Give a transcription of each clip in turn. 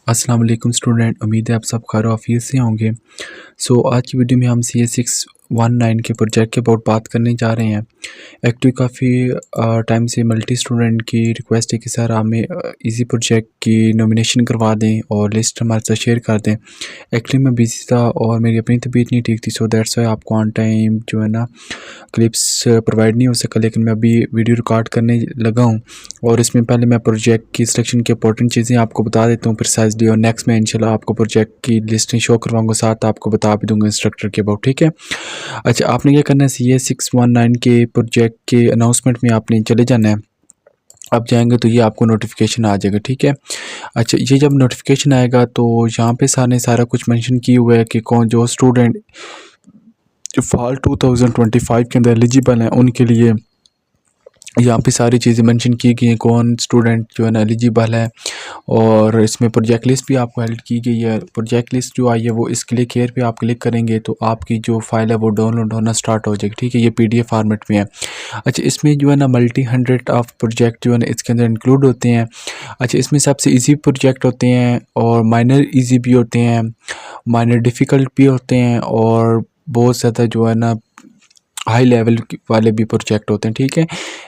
अस्सलाम वालेकुम स्टूडेंट, उम्मीद है आप सब खैर आफियत से होंगे। आज की वीडियो में हम CA619 के प्रोजेक्ट के अबाउट बात करने जा रहे हैं। एक्चुअली काफ़ी टाइम से मल्टी स्टूडेंट की रिक्वेस्ट है कि सर हमें इजी प्रोजेक्ट की नॉमिनेशन करवा दें और लिस्ट हमारे साथ शेयर कर दें। एक्चुअली मैं बिज़ी था और मेरी अपनी तबीयत नहीं ठीक थी, सो दैट्स वाई आपको ऑन टाइम जो है ना क्लिप्स प्रोवाइड नहीं हो सका। लेकिन मैं अभी वीडियो रिकॉर्ड करने लगा हूँ और इसमें पहले मैं प्रोजेक्ट की सिलेक्शन की इंपॉर्टेंट चीज़ें आपको बता देता हूँ प्रिसाइजली, और नेक्स्ट में इंशाल्लाह आपको प्रोजेक्ट की लिस्टें शो करवाऊंगा, साथ आपको बता भी दूंगा इंस्ट्रक्टर के अबाउट। ठीक है, अच्छा आपने क्या करना है, CA619 के प्रोजेक्ट के अनाउंसमेंट में आपने चले जाना है। आप जाएंगे तो ये आपको नोटिफिकेशन आ जाएगा। ठीक है, अच्छा ये जब नोटिफिकेशन आएगा तो यहाँ पे सारा कुछ मेंशन किया हुआ है कि कौन जो स्टूडेंट फॉल 2025 के अंदर एलिजिबल हैं उनके लिए यहाँ पे सारी चीज़ें मेंशन की गई हैं, कौन स्टूडेंट जो है ना एलिजिबल है। और इसमें प्रोजेक्ट लिस्ट भी आपको हेल्प की गई है। प्रोजेक्ट लिस्ट जो आई है वो इस क्लिक हेयर पे आप क्लिक करेंगे तो आपकी जो फाइल है वो डाउनलोड होना स्टार्ट हो जाएगी। ठीक है, ये PDF फॉर्मेट में है। अच्छा इसमें जो है ना मल्टी 100 ऑफ प्रोजेक्ट जो है ना इसके अंदर इंक्लूड होते हैं। अच्छा इसमें सबसे ईजी प्रोजेक्ट होते हैं और माइनर ईजी भी होते हैं, माइनर डिफ़िकल्ट भी होते हैं, और बहुत ज़्यादा जो है ना हाई लेवल वाले भी प्रोजेक्ट होते हैं। ठीक है,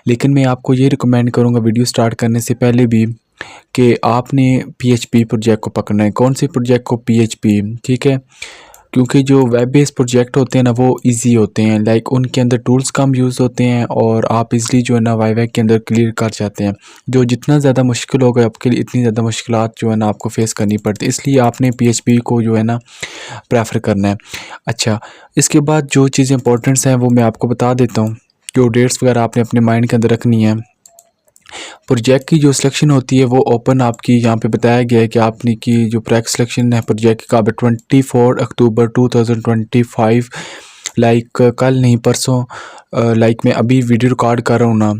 लेकिन मैं आपको ये रिकमेंड करूँगा वीडियो स्टार्ट करने से पहले भी कि आपने PHP प्रोजेक्ट को पकड़ना है। कौन से प्रोजेक्ट को? PHP। ठीक है, क्योंकि जो वेब बेस्ड प्रोजेक्ट होते हैं ना वो इजी होते हैं, लाइक उनके अंदर टूल्स कम यूज़ होते हैं और आप इजली जो है ना वाईवा के अंदर क्लियर कर जाते हैं। जो जितना ज़्यादा मुश्किल होगा आपके लिए इतनी ज़्यादा मुश्किलात जो है ना आपको फेस करनी पड़ती है, इसलिए आपने PHP को जो है ना प्रेफर करना है। अच्छा इसके बाद जो चीज़ें इंपॉर्टेंट्स हैं वो मैं आपको बता देता हूँ, जो डेट्स वगैरह आपने अपने माइंड के अंदर रखनी है। प्रोजेक्ट की जो सिलेक्शन होती है वो ओपन आपकी यहाँ पे बताया गया है कि आपने की जो प्रैक सिलेक्शन है प्रोजेक्ट का 24 अक्टूबर 2025, लाइक कल नहीं परसों, लाइक मैं अभी वीडियो रिकॉर्ड कर रहा हूँ ना,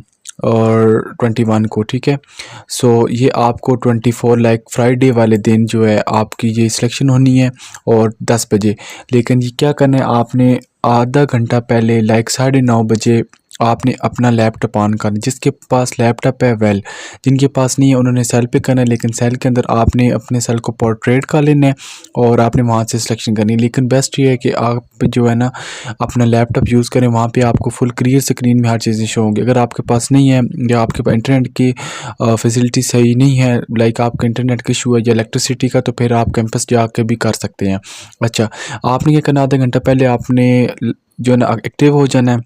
और 21 को। ठीक है, ये आपको 24 लाइक फ्राइडे वाले दिन जो है आपकी ये सिलेक्शन होनी है और 10 बजे। लेकिन ये क्या करना है, आपने आधा घंटा पहले लाइक 9:30 बजे आपने अपना लैपटॉप ऑन करना। जिसके पास लैपटॉप है वेल, जिनके पास नहीं है उन्होंने सेल पे करना है, लेकिन सेल के अंदर आपने अपने सेल को पोर्ट्रेट कर लेना है और आपने वहाँ से सिलेक्शन करनी है। लेकिन बेस्ट ये है कि आप जो है ना अपना लैपटॉप यूज़ करें, वहाँ पे आपको फुल क्लियर स्क्रीन में हर चीज़ें शो होंगी। अगर आपके पास नहीं है या आपके पास इंटरनेट की फैसिलिटी सही नहीं है, लाइक आपका इंटरनेट का इशू है या इलेक्ट्रिसिटी का, तो फिर आप कैंपस जाके भी कर सकते हैं। अच्छा आपने क्या करना, आधा घंटा पहले आपने जो है ना एक्टिव हो जाना है।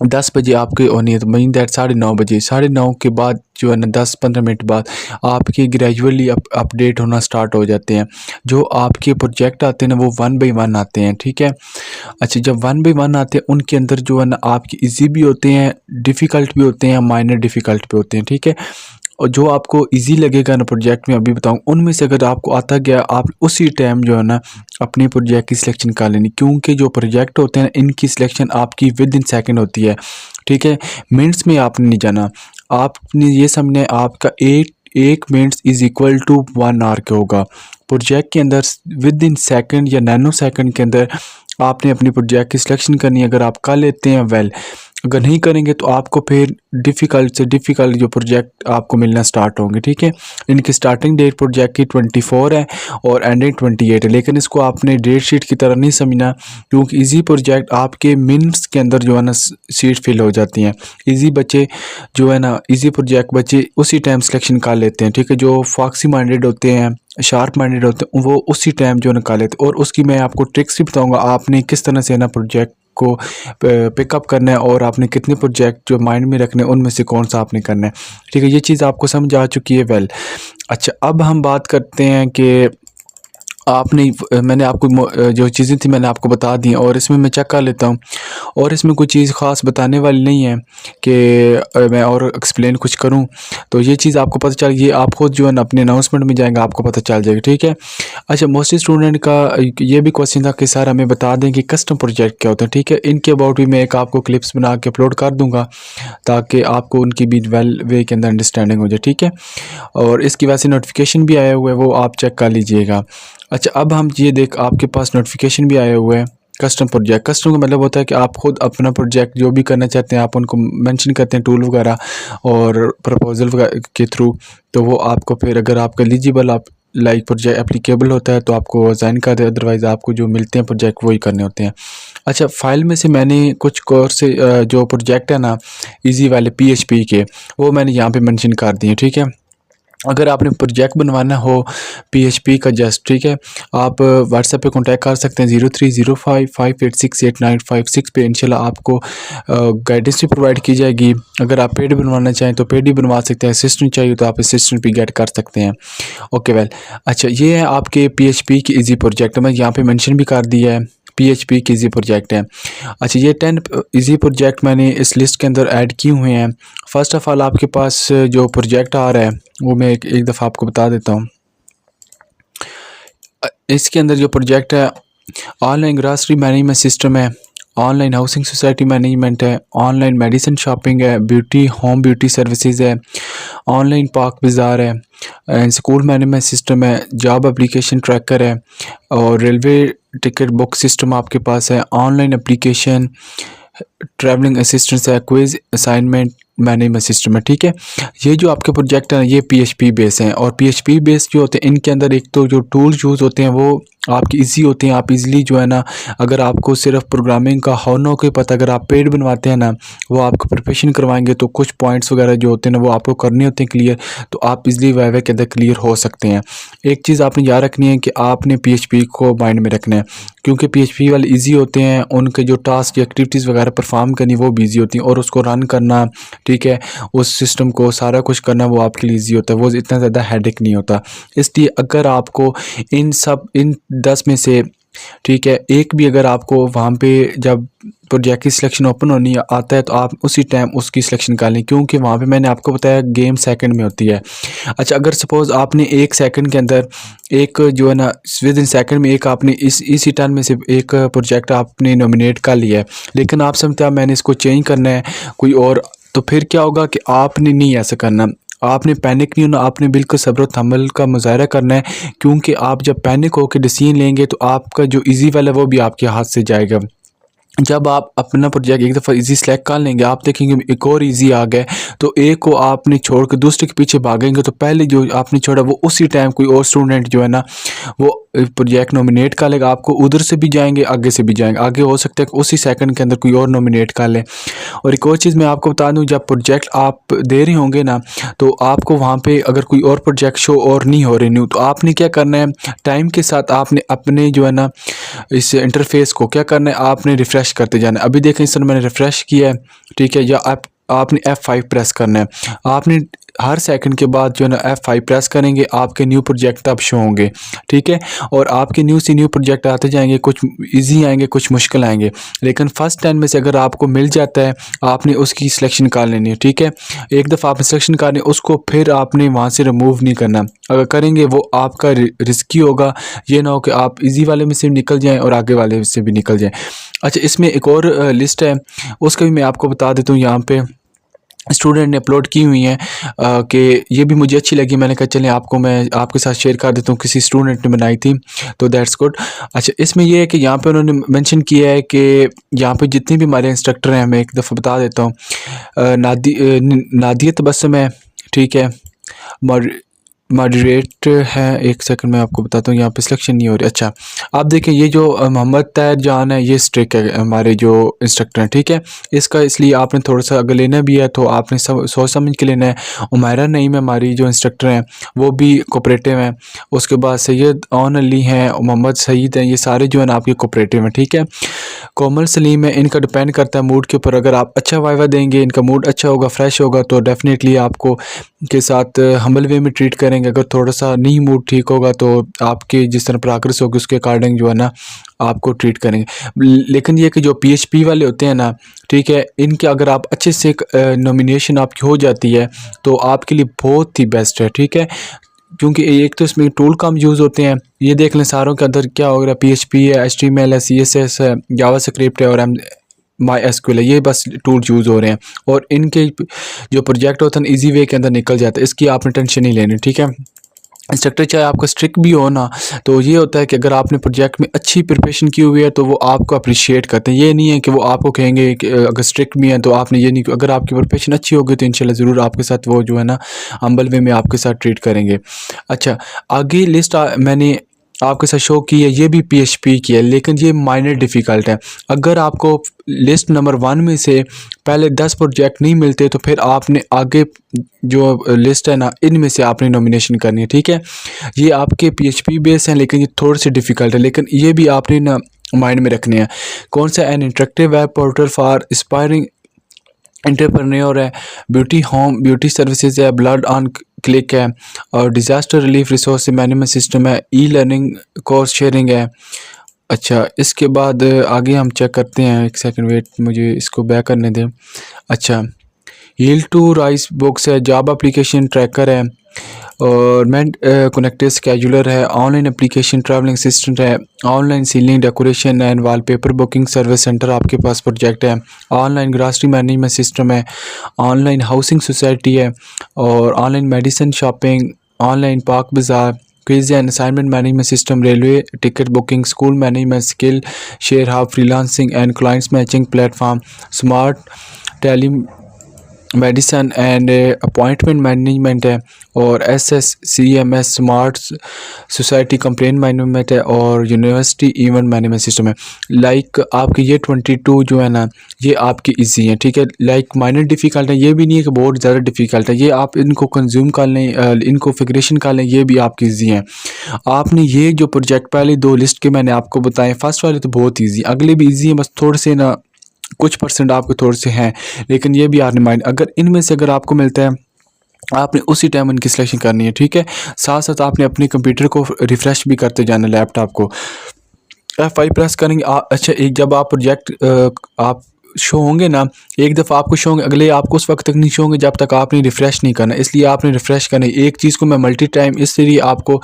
10 बजे आपके होनी है, तो मीन दैट 9:30 बजे, 9:30 के बाद जो है ना 10-15 मिनट बाद आपके ग्रेजुअली अपडेट होना स्टार्ट हो जाते हैं। जो आपके प्रोजेक्ट आते हैं ना वो 1 बाई 1 आते हैं। ठीक है, अच्छा जब 1 बाई 1 आते हैं उनके अंदर जो है ना आपके इजी भी होते हैं, डिफ़िकल्ट भी होते हैं, माइनर डिफ़िकल्ट भी होते हैं। ठीक है, और जो आपको इजी लगेगा ना प्रोजेक्ट में अभी बताऊँ, उनमें से अगर आपको आता गया आप उसी टाइम जो है ना अपने प्रोजेक्ट की सिलेक्शन कर लेनी, क्योंकि जो प्रोजेक्ट होते हैं इनकी सिलेक्शन आपकी विद इन सेकेंड होती है। ठीक है, मिनट्स में आपने नहीं जाना, आपने ये समझना है आपका एक minutes is equal to 1 hour के होगा। प्रोजेक्ट के अंदर विद इन सेकेंड या नैनो सेकेंड के अंदर आपने अपनी प्रोजेक्ट की सिलेक्शन करनी है। अगर आप कर लेते हैं वेल, अगर नहीं करेंगे तो आपको फिर डिफ़िकल्ट से डिफ़िकल्ट जो प्रोजेक्ट आपको मिलना स्टार्ट होंगे। ठीक है, इनकी स्टार्टिंग डेट प्रोजेक्ट की 24 है और एंडिंग 28 है, लेकिन इसको आपने डेट शीट की तरह नहीं समझना, क्योंकि इजी प्रोजेक्ट आपके मिनट्स के अंदर जो है ना सीट फिल हो जाती हैं। इजी बच्चे जो है ना इजी प्रोजेक्ट बच्चे उसी टाइम सिलेक्शन कर लेते हैं। ठीक है, जो फॉक्सी माइंडेड होते हैं, शार्प माइंडेड होते हैं, वो उसी टाइम जो निकाल लेते हैं। और उसकी मैं आपको ट्रिक्स भी बताऊंगा आपने किस तरह से ना प्रोजेक्ट को पिकअप करना है और आपने कितने प्रोजेक्ट जो माइंड में रखने हैं उनमें से कौन सा आपने करना है। ठीक है, ये चीज़ आपको समझ आ चुकी है वेल। अच्छा अब हम बात करते हैं कि आपने मैंने आपको जो चीज़ें थी मैंने आपको बता दी, और इसमें मैं चेक कर लेता हूँ, और इसमें कोई चीज़ ख़ास बताने वाली नहीं है कि मैं और एक्सप्लेन कुछ करूँ। तो ये चीज़ आपको पता चल, ये आप खुद जो है ना अपने अनाउंसमेंट में जाएंगे आपको पता चल जाएगा। ठीक है, अच्छा मोस्टली स्टूडेंट का ये भी क्वेश्चन था कि सर हमें बता दें कि कस्टम प्रोजेक्ट क्या होता है। ठीक है, इनके अबाउट भी मैं एक आपको क्लिप्स बना के अपलोड कर दूँगा ताकि आपको उनकी भी वेल वे के अंदर अंडरस्टैंडिंग हो जाए। ठीक है, और इसकी वैसे नोटिफिकेशन भी आया हुआ है, वो आप चेक कर लीजिएगा। अच्छा अब हम ये देख आपके पास नोटिफिकेशन भी आया हुआ है कस्टम प्रोजेक्ट। कस्टम का मतलब होता है कि आप खुद अपना प्रोजेक्ट जो भी करना चाहते हैं आप उनको मेंशन करते हैं टूल वगैरह और प्रपोजल वगैरह के थ्रू, तो वो आपको फिर अगर आपका एलिजिबल आप लाइक प्रोजेक्ट एप्लीकेबल होता है तो आपको असाइन कर दे, अदरवाइज़ आपको जो मिलते हैं प्रोजेक्ट वही करने होते हैं। अच्छा, फ़ाइल में से मैंने कुछ कोर्स जो प्रोजेक्ट है ना इजी वाले पीएचपी के, वो मैंने यहाँ पे मेंशन कर दिए, ठीक है। अगर आपने प्रोजेक्ट बनवाना हो पीएचपी का जस्ट, ठीक है, आप व्हाट्सएप पे कांटेक्ट कर सकते हैं 0305586896 पे। इंशाल्लाह आपको गाइडेंस भी प्रोवाइड की जाएगी। अगर आप पेड बनवाना चाहें तो पेड ही बनवा सकते हैं, असिस्टेंट चाहिए तो आप असिस्टेंट भी गेट कर सकते हैं। ओके वेल, अच्छा ये है आपके पीएचपी की इजी प्रोजेक्ट, मैं यहाँ पे मेंशन भी कर दिया है पीएचपी की इजी प्रोजेक्ट है। अच्छा, ये 10 इजी प्रोजेक्ट मैंने इस लिस्ट के अंदर ऐड किए हुए हैं। फ़र्स्ट ऑफ़ ऑल आपके पास जो प्रोजेक्ट आ रहा है वो मैं एक दफ़ा आपको बता देता हूँ। इसके अंदर जो प्रोजेक्ट है, ऑनलाइन ग्रॉसरी मैनेजमेंट सिस्टम है, ऑनलाइन हाउसिंग सोसाइटी मैनेजमेंट है, ऑनलाइन मेडिसिन शॉपिंग है, ब्यूटी होम ब्यूटी सर्विसेज है, ऑनलाइन पार्क बाज़ार है, स्कूल मैनेजमेंट सिस्टम है, जॉब एप्लीकेशन ट्रैकर है, और रेलवे टिकट बुक सिस्टम आपके पास है, ऑनलाइन एप्लीकेशन, ट्रैवलिंग असिस्टेंस है, क्विज असाइनमेंट मैनेजमेंट सिस्टम है, ठीक है। ये जो आपके प्रोजेक्ट हैं ये पीएचपी बेस हैं, और पीएचपी बेस जो होते हैं इनके अंदर एक तो जो टूल यूज़ होते हैं वो आपकी इजी होते हैं। आप इजीली जो है ना, अगर आपको सिर्फ प्रोग्रामिंग का होना के पता, अगर आप पेड बनवाते हैं ना, वो आपको प्रिपरेशन करवाएंगे तो कुछ पॉइंट्स वगैरह जो होते हैं ना वो आपको करने होते हैं क्लियर, तो आप इजीली वाइवा के अंदर क्लियर हो सकते हैं। एक चीज़ आपने याद रखनी है कि आपने पीएचपी को माइंड में रखना है, क्योंकि पीएचपी वाले इजी होते हैं, उनके जो टास्क एक्टिविटीज़ वगैरह परफॉर्म करनी वो भी ईजी होती हैं, और उसको रन करना, ठीक है, उस सिस्टम को सारा कुछ करना वो आपके लिए ईजी होता है, वो इतना ज़्यादा हेडेक नहीं होता। इसलिए अगर आपको इन 10 में से, ठीक है, एक भी अगर आपको वहाँ पे जब प्रोजेक्ट की सिलेक्शन ओपन होनी आता है तो आप उसी टाइम उसकी सिलेक्शन कर लें, क्योंकि वहाँ पे मैंने आपको बताया गेम सेकंड में होती है। अच्छा, अगर सपोज़ आपने 1 सेकंड के अंदर एक जो है ना विद इन सेकंड में एक आपने इसी टर्न में से एक प्रोजेक्ट आपने नॉमिनेट कर लिया है, लेकिन आप समझते हैं मैंने इसको चेंज करना है कोई और, तो फिर क्या होगा कि आपने नहीं ऐसा करना, आपने पैनिक नहीं होना, आपने बिल्कुल सब्र और तहम्मुल का मुज़ाहरा करना है, क्योंकि आप जब पैनिक होकर डिसीजन लेंगे तो आपका जो इजी वाला है वो भी आपके हाथ से जाएगा। जब आप अपना प्रोजेक्ट एक दफ़ा इजी सेलेक्ट कर लेंगे, आप देखेंगे एक और इजी आ गया, तो एक को आपने छोड़ के दूसरे के पीछे भागेंगे तो पहले जो आपने छोड़ा वो उसी टाइम कोई और स्टूडेंट जो है ना वो प्रोजेक्ट नॉमिनेट कर लेगा, आपको उधर से भी जाएंगे आगे से भी जाएंगे, आगे हो सकता है कि उसी सेकंड के अंदर कोई और नॉमिनेट कर ले। और एक और चीज़ मैं आपको बता दूं, जब प्रोजेक्ट आप दे रहे होंगे ना तो आपको वहाँ पे अगर कोई और प्रोजेक्ट शो और नहीं हो रहे न्यू, तो आपने क्या करना है, टाइम के साथ आपने अपने जो है ना इस इंटरफेस को क्या करना है, आपने रिफ़्रेश करते जाना है। अभी देखें इस तरह मैंने रिफ़्रेश किया है, ठीक है, या आपने F5 प्रेस करना है। आपने हर सेकंड के बाद जो है ना F5 प्रेस करेंगे, आपके न्यू प्रोजेक्ट तब शो होंगे, ठीक है। और आपके न्यू से न्यू प्रोजेक्ट आते जाएंगे, कुछ इजी आएंगे कुछ मुश्किल आएंगे, लेकिन फर्स्ट 10 में से अगर आपको मिल जाता है आपने उसकी सिलेक्शन कर लेनी है, ठीक है। एक दफ़ा आपने सिलेक्शन करनी है उसको, फिर आपने वहाँ से रिमूव नहीं करना, अगर करेंगे वो आपका रिस्की होगा, ये ना हो कि आप इजी वाले में से भी निकल जाएँ और आगे वाले से भी निकल जाएँ। अच्छा, इसमें एक और लिस्ट है, उसका भी मैं आपको बता देता हूँ, यहाँ पे स्टूडेंट ने अपलोड की हुई हैं कि ये भी मुझे अच्छी लगी, मैंने कहा चलें आपको मैं आपके साथ शेयर कर देता हूँ, किसी स्टूडेंट ने बनाई थी, तो दैट्स गुड। अच्छा, इसमें ये है कि यहाँ पे उन्होंने मेंशन किया है कि यहाँ पे जितने भी हमारे इंस्ट्रक्टर हैं, मैं एक दफ़ा बता देता हूँ, नादिया तबस्सुम है, ठीक है, मॉडरेट है, एक सेकंड में आपको बताता हूँ, यहाँ पे सिलेक्शन नहीं हो रही। अच्छा, आप देखें ये जो मोहम्मद तैर जान है, ये स्ट्रिक है हमारे जो इंस्ट्रक्टर हैं, ठीक है। इसका इसलिए आपने थोड़ा सा अगर लेना भी है तो आपने सोच समझ के लेना है। उमैरा नईम हमारी जो इंस्ट्रक्टर हैं वो भी कोऑपरेटिव हैं, उसके बाद सैयद ओन अली हैं, मोहम्मद सईद हैं, ये सारे जो है ना आपके कोऑपरेटिव हैं, ठीक है। कोमल सलीम है, इनका डिपेंड करता है मूड के ऊपर, अगर आप अच्छा वाइवा देंगे, इनका मूड अच्छा होगा, फ्रेश होगा, तो डेफिनेटली आपको के साथ हम्बल वे में ट्रीट करेंगे। अगर थोड़ा सा नहीं मूड ठीक होगा तो आपके जिस तरह प्रोग्रेस होगी उसके अकॉर्डिंग जो है ना आपको ट्रीट करेंगे। लेकिन ये कि जो पीएचपी वाले होते हैं ना, ठीक है, इनके अगर आप अच्छे से नॉमिनेशन आपकी हो जाती है तो आपके लिए बहुत ही बेस्ट है, ठीक है, क्योंकि एक तो इसमें टूल कम यूज़ होते हैं। ये देख लें सारों के अंदर क्या हो रहा है, पीएचपी है, एचटीएमएल है, सीएसएस है, जावास्क्रिप्ट है और माई एसक्यूएल है, ये बस टूल यूज़ हो रहे हैं, और इनके जो प्रोजेक्ट होते हैं इजी वे के अंदर निकल जाते हैं, इसकी आपने टेंशन नहीं लेनी, ठीक है। इंस्ट्रक्टर चाहे आपका स्ट्रिक्ट भी हो ना, तो ये होता है कि अगर आपने प्रोजेक्ट में अच्छी प्रिपरेशन की हुई है तो वो आपको अप्रिशिएट करते हैं। ये नहीं है कि वो आपको कहेंगे कि अगर स्ट्रिक्ट भी हैं तो आपने ये नहीं, अगर आपकी प्रिपरेशन अच्छी होगी तो इंशाल्लाह ज़रूर आपके साथ वो जो है ना हम्बल वे में आपके साथ ट्रीट करेंगे। अच्छा, आगे लिस्ट मैंने आपके साथ शो की है, ये भी पीएचपी की है, लेकिन ये माइनर डिफ़िकल्ट है। अगर आपको लिस्ट नंबर 1 में से पहले 10 प्रोजेक्ट नहीं मिलते तो फिर आपने आगे जो लिस्ट है ना, इनमें से आपने नॉमिनेशन करनी है, ठीक है। ये आपके पीएचपी बेस हैं, लेकिन ये थोड़े से डिफ़िकल्ट है, लेकिन ये भी आपने ना माइंड में रखने हैं। कौन सा? N interactive web portal for aspiring entrepreneur है, ब्यूटी होम ब्यूटी सर्विसेज है, ब्लड ऑन क्लिक है, और disaster relief resource management system है, ई लर्निंग कोर्स शेयरिंग है। अच्छा, इसके बाद आगे हम चेक करते हैं। एक सेकंड वेट, मुझे इसको बैक करने दें। अच्छा, हील टू राइस बुक्स है, जॉब एप्लीकेशन ट्रैकर है, और मेंट कनेक्टेड स्केजुलर है, ऑनलाइन एप्लीकेशन ट्रैवलिंग असिस्टेंट है, online ceiling decoration and wallpaper booking service centre आपके पास प्रोजेक्ट है, ऑनलाइन ग्रॉसरी मैनेजमेंट सिस्टम है, ऑनलाइन हाउसिंग सोसाइटी है, और online medicine shopping, online park बाज़ार, quiz and assignment management system, railway ticket booking, school management, skill share hub, freelancing and clients matching platform, smart tele medicine and appointment management है, और SSCMS smart society complaint management है, और university event management system है। Like आपके ये 22 जो है ना, ये आपकी इजी है, ठीक है। लाइक माइनर डिफ़िकल्ट है, ये भी नहीं है कि बहुत ज़्यादा डिफ़िकल्ट है, ये आप इनको कंज्यूम कर लें, इनको फिग्रेशन कर लें, ये भी आपकी ईजी हैं। आपने ये जो प्रोजेक्ट पहले 2 लिस्ट के मैंने आपको बताए, फर्स्ट वाले तो बहुत ईजी, अगले भी ईजी हैं, बस थोड़े से ना कुछ परसेंट आपके थोड़े से हैं, लेकिन ये भी आपने माइंड, अगर इनमें से अगर आपको मिलता है, आपने उसी टाइम उनकी सिलेक्शन करनी है, ठीक है। साथ साथ आपने अपने कंप्यूटर को रिफ़्रेश भी करते जाना, लैपटॉप को F5 प्रेस करेंगे। अच्छा, एक जब आप प्रोजेक्ट आप शो होंगे ना, एक दफ़ा आपको शो होंगे, अगले आपको उस वक्त तक नहीं शो होंगे जब तक आपने रिफ़्रेश नहीं करना, इसलिए आपने रिफ़्रेश करना है। एक चीज़ को मैं मल्टी टाइम इसलिए आपको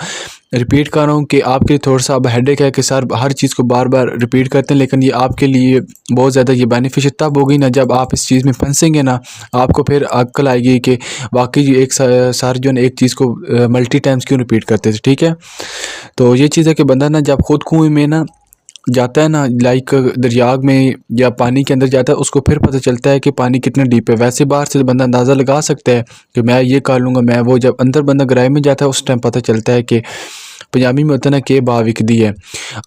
रिपीट कर रहा हूँ कि आपके लिए थोड़ा सा अब हेडेक है कि सर हर चीज़ को बार बार रिपीट करते हैं, लेकिन ये आपके लिए बहुत ज़्यादा ये बेनिफिशियल तब होगी ना जब आप इस चीज़ में फंसेंगे ना, आपको फिर अक्ल आएगी कि वाकई एक सर जो है एक चीज़ को मल्टी टाइम्स क्यों रिपीट करते थे, ठीक है। तो ये चीज़ है कि बंदा ना जब खुद कुएं में ना जाता है ना, लाइक दरिया में या पानी के अंदर जाता है, उसको फिर पता चलता है कि पानी कितना डीप है। वैसे बाहर से बंदा अंदाज़ा लगा सकता है कि मैं ये कर लूँगा, मैं वो, जब अंदर बंदा गहराई में जाता है उस टाइम पता चलता है कि पंजाबी में होता है ना कि बाविक दी है।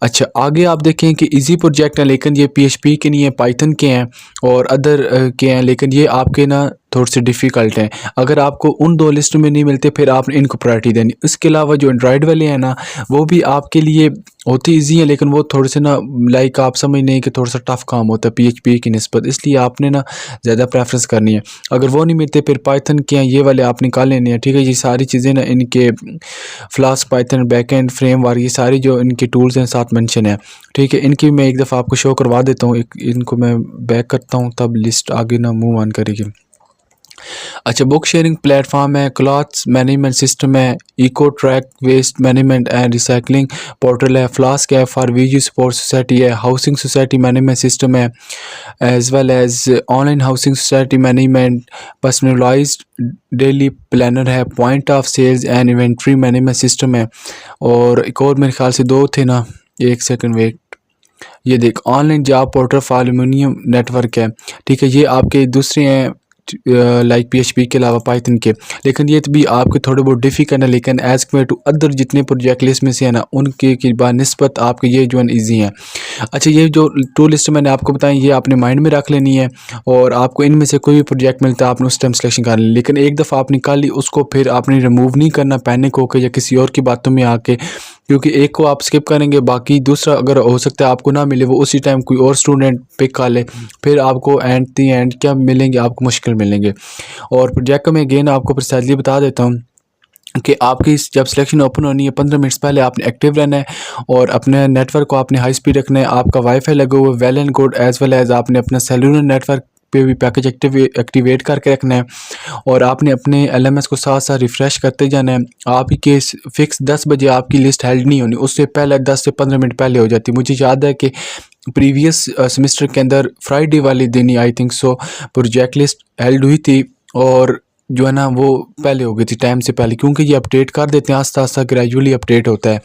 अच्छा, आगे आप देखें कि इजी प्रोजेक्ट है, लेकिन ये PHP के नहीं है, पाइथन के हैं और अदर के हैं, लेकिन ये आपके ना थोड़े से डिफ़िकल्ट हैं। अगर आपको उन 2 लिस्ट में नहीं मिलते, फिर आपने इनको प्रायोरिटी देनी। इसके अलावा जो एंड्रॉयड वाले हैं ना, वो भी आपके लिए होते ईज़ी हैं, लेकिन वो थोड़े से ना लाइक आप समझ लें कि थोड़ा सा टफ़ काम होता है PHP की निस्बत, इसलिए आपने ना ज़्यादा प्रेफरेंस करनी है। अगर वो नहीं मिलते, फिर पाइथन के हैं, ये वाले आप निकाल लेने हैं, ठीक है। ये सारी चीज़ें ना इनके फ्लास्क, पाइथन, बैकएंड, फ्रेमवर्क, ये सारी जो इनके टूल्स हैं साथ मेंशन है, ठीक है। इनकी मैं एक दफ़ा आपको शो करवा देता हूँ, इनको मैं बैक करता हूँ, तब लिस्ट आगे ना मूव ऑन करेगी। अच्छा, बुक शेयरिंग प्लेटफॉर्म है, क्लॉथ्स मैनेजमेंट सिस्टम है, eco track waste management and recycling portal है, फ्लास्क है, फॉर वीजी सपोर्ट सोसाइटी है, हाउसिंग सोसाइटी मैनेजमेंट सिस्टम है, as well as online housing society management, personalized daily planner है, point of sales and inventory management system है, और एक और मेरे ख्याल से 2 थे ना, एक सेकंड वेट, ये देख, online job portal for aluminium network है, ठीक है। ये आपके दूसरे हैं लाइक PHP के अलावा पाइथन के, लेकिन ये भी आपके थोड़े बहुत डिफ़िकल्ट है, लेकिन एज़ कम्पेयर टू अदर जितने प्रोजेक्ट लिस्ट में से है ना, उनके की बानिस्बत आपके ये जो है ईजी हैं। अच्छा, ये जो 2 लिस्ट मैंने आपको बताई, ये आपने माइंड में रख लेनी है, और आपको इनमें से कोई भी प्रोजेक्ट मिलता है आपने उस टाइम सिलेक्शन कर लेनी, लेकिन एक दफ़ा आपने कर ली उसको फिर आपने रिमूव नहीं करना पैनिक होकर या किसी और की बातों में आके, क्योंकि एक को आप स्किप करेंगे, बाकी दूसरा अगर हो सकता है आपको ना मिले, वो उसी टाइम कोई और स्टूडेंट पिक कर ले, फिर आपको एंड दी एंड क्या मिलेंगे, आपको मुश्किल मिलेंगे। और प्रोजेक्ट में अगेन आपको प्रिसाइजली बता देता हूँ कि आपकी जब सिलेक्शन ओपन होनी है 15 मिनट्स पहले आपने एक्टिव रहना है, और अपने नेटवर्क को आपने हाई स्पीड रखना है। आपका वाईफाई लगा हुआ है well and good, as well as आपने अपना सेलुलर नेटवर्क पे भी पैकेज एक्टिवेट करके रखना है, और आपने अपने LMS को साथ साथ रिफ़्रेश करते जाना है। आप ही के फिक्स 10 बजे आपकी लिस्ट हेल्ड नहीं होनी, उससे पहले 10 से 15 मिनट पहले हो जाती है। मुझे याद है कि प्रीवियस सेमेस्टर के अंदर फ्राइडे वाले दिन ही I think so project list held हुई थी, और जो है ना वो पहले हो गई थी टाइम से पहले, क्योंकि ये अपडेट कर देते हैं आस्ता-आस्ता ग्रेजुअली अपडेट होता है।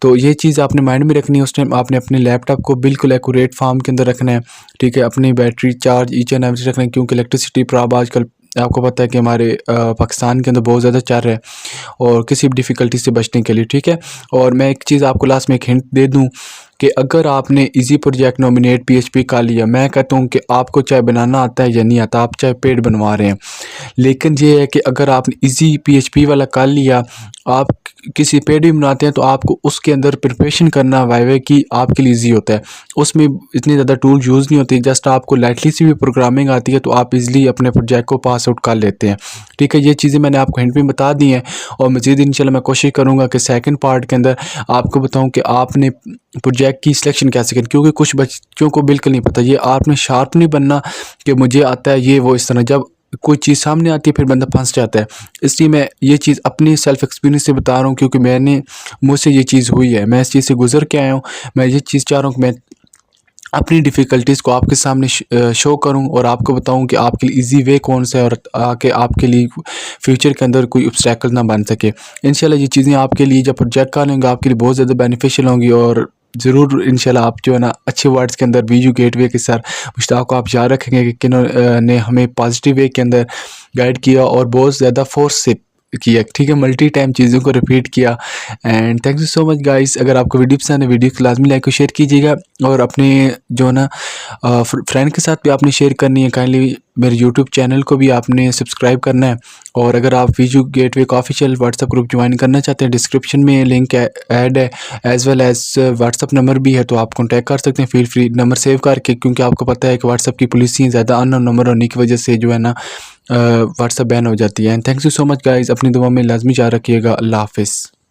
तो ये चीज़ आपने माइंड में रखनी है, उस टाइम आपने अपने लैपटॉप को बिल्कुल एक्यूरेट फॉर्म के अंदर रखना है, ठीक है? अपनी battery charge each and everything रखना है, क्योंकि इलेक्ट्रिसिटी प्रॉब आजकल आपको पता है कि हमारे पाकिस्तान के अंदर बहुत ज़्यादा चल रहा है, और किसी भी डिफ़िकल्टी से बचने के लिए, ठीक है? और मैं एक चीज़ आपको लास्ट में एक हिंट दे दूँ कि अगर आपने ईज़ी प्रोजेक्ट नॉमिनेट पीएचपी कर लिया, मैं कहता हूँ कि आपको चाहे बनाना आता है या नहीं आता, आप चाहे पेड बनवा रहे हैं, लेकिन ये है कि अगर आपने इजी पीएचपी वाला कर लिया, आप किसी पेड भी बनाते हैं तो आपको उसके अंदर प्रिपरेशन करना वाईवे की आपके लिए ईजी होता है। उसमें इतनी ज़्यादा टूल यूज़ नहीं होती, जस्ट आपको लाइटली सी भी प्रोग्रामिंग आती है तो आप इजीली अपने प्रोजेक्ट को पास आउट कर लेते हैं। ठीक है, ये चीज़ें मैंने आपको हिंट में बता दी हैं, और मज़ीद इंशाल्लाह मैं कोशिश करूँगा कि सेकंड पार्ट के अंदर आपको बताऊँ कि आपने प्रोजेक्ट की सिलेक्शन कैसे करें, क्योंकि कुछ बच्चों को बिल्कुल नहीं पता। ये आपने शार्प नहीं बनना कि मुझे आता है ये वो, इस तरह जब कोई चीज़ सामने आती है फिर बंदा फंस जाता है। इसलिए मैं ये चीज़ अपनी सेल्फ एक्सपीरियंस से बता रहा हूँ, क्योंकि मुझसे ये चीज़ हुई है, मैं इस चीज़ से गुजर के आया हूँ। मैं ये चीज़ चाह रहा हूँ कि मैं अपनी डिफ़िकल्टीज़ को आपके सामने शो करूँ और आपको बताऊँ कि आपके लिए ईज़ी वे कौन सा है, और कि आपके लिए फ्यूचर के अंदर कोई ऑब्स्टेकल ना बन सके। इंशाल्लाह ये चीज़ें आपके लिए जब प्रोजेक्ट कर लेंगे आपके लिए बहुत ज़्यादा बेनिफिशियल होंगी, और ज़रूर इंशाल्लाह आप जो है ना अच्छे वर्ड्स के अंदर वीजू गेटवे के सर मुश्ताक को आप याद रखेंगे कि ने हमें पॉजिटिव वे के अंदर गाइड किया और बहुत ज़्यादा फोर्स से किया, ठीक है? मल्टी टाइम चीज़ों को रिपीट किया। And thank you so much guys. अगर आपको वीडियो पसंद है, वीडियो को लाजमी लाइक और शेयर कीजिएगा, और अपने जो है ना फ्रेंड के साथ भी आपने शेयर करनी है। काइंडली मेरे यूट्यूब चैनल को भी आपने सब्सक्राइब करना है, और अगर आप वीजू गेटवे का ऑफिशियल व्हाट्सअप ग्रुप ज्वाइन करना चाहते हैं, डिस्क्रिप्शन में लिंक ऐड है, as well as WhatsApp number भी है, तो आप कॉन्टैक्ट कर सकते हैं। फील फ्री नंबर सेव करके, क्योंकि आपको पता है कि व्हाट्सअप की पॉलिसी ज़्यादा अननोन नंबर होने की वजह से जो है ना व्हाट्सअप बैन हो जाती है। And thanks you so much guys, अपनी दुआ में लाजमी याद रखिएगा। अल्लाह हाफ़िज़।